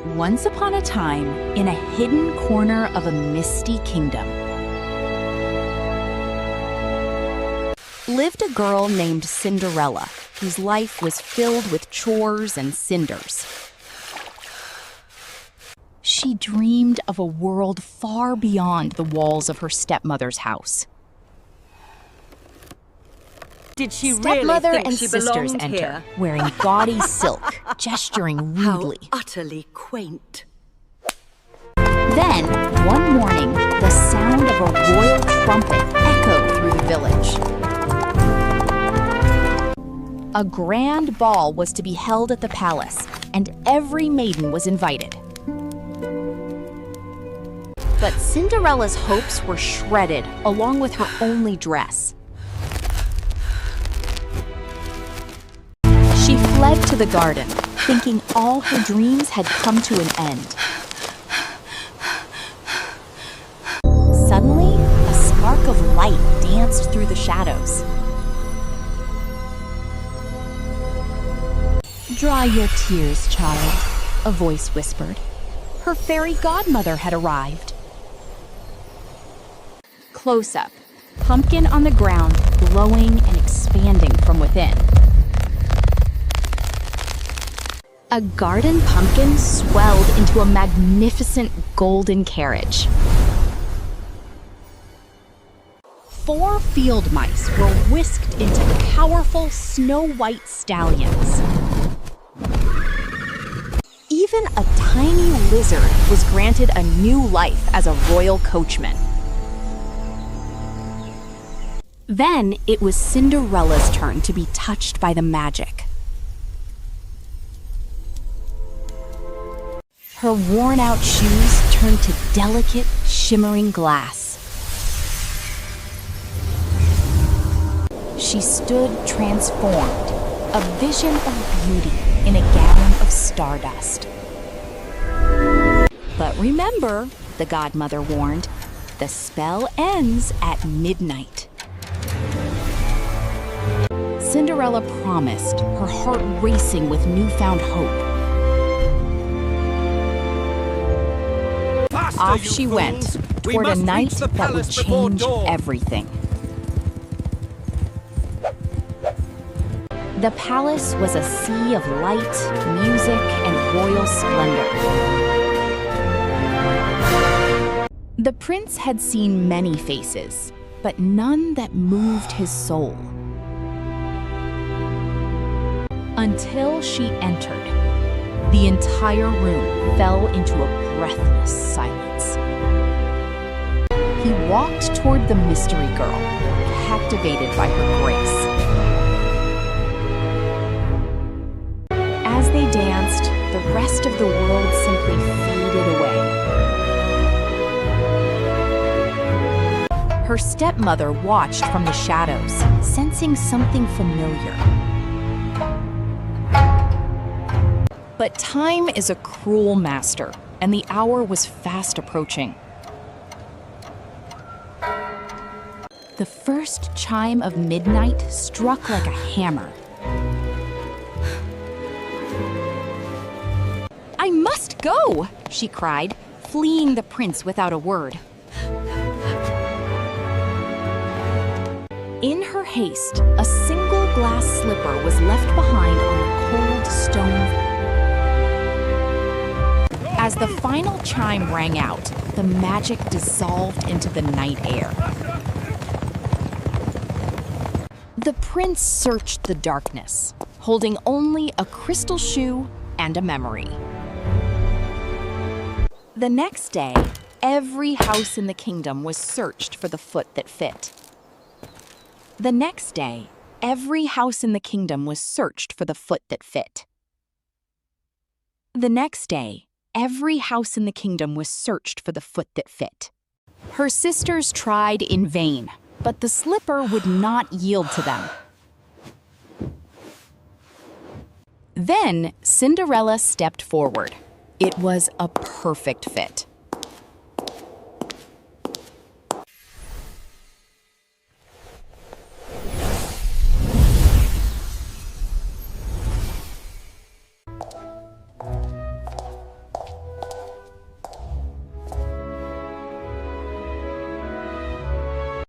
Once upon a time, in a hidden corner of a misty kingdom, lived a girl named Cinderella, whose life was filled with chores and cinders. She dreamed of a world far beyond the walls of her stepmother's house. Did she Stepmother really think and she sisters belonged enter, here? wearing gaudy silk, gesturing rudely. How utterly quaint. Then, one morning, the sound of a royal trumpet echoed through the village. A grand ball was to be held at the palace, and every maiden was invited. But Cinderella's hopes were shredded, along with her only dress. She fled to the garden, thinking all her dreams had come to an end. Suddenly, a spark of light danced through the shadows. "Dry your tears, child," a voice whispered. Her fairy godmother had arrived. Close up, pumpkin on the ground, glowing and expanding from within. A garden pumpkin swelled into a magnificent golden carriage. 4 field mice were whisked into powerful snow-white stallions. Even a tiny lizard was granted a new life as a royal coachman. Then it was Cinderella's turn to be touched by the magic. Her worn-out shoes turned to delicate, shimmering glass. She stood transformed, a vision of beauty in a gown of stardust. But remember, the godmother warned, the spell ends at midnight. Cinderella promised, her heart racing with newfound hope. Off she went, toward a night that would change everything. The palace was a sea of light, music, and royal splendor. The prince had seen many faces, but none that moved his soul. Until she entered, the entire room fell into a breathless silence. He walked toward the mystery girl, captivated by her grace. As they danced, the rest of the world simply faded away. Her stepmother watched from the shadows, sensing something familiar. But time is a cruel master, and the hour was fast approaching. The first chime of midnight struck like a hammer. "I must go!" she cried, fleeing the prince without a word. In her haste, a single glass slipper was left behind on the cold stone. As the final chime rang out, the magic dissolved into the night air. The prince searched the darkness, holding only a crystal shoe and a memory. The next day, every house in the kingdom was searched for the foot that fit. The next day, every house in the kingdom was searched for the foot that fit. The next day, every house in the kingdom was searched for the foot that fit. Her sisters tried in vain, but the slipper would not yield to them. Then Cinderella stepped forward. It was a perfect fit.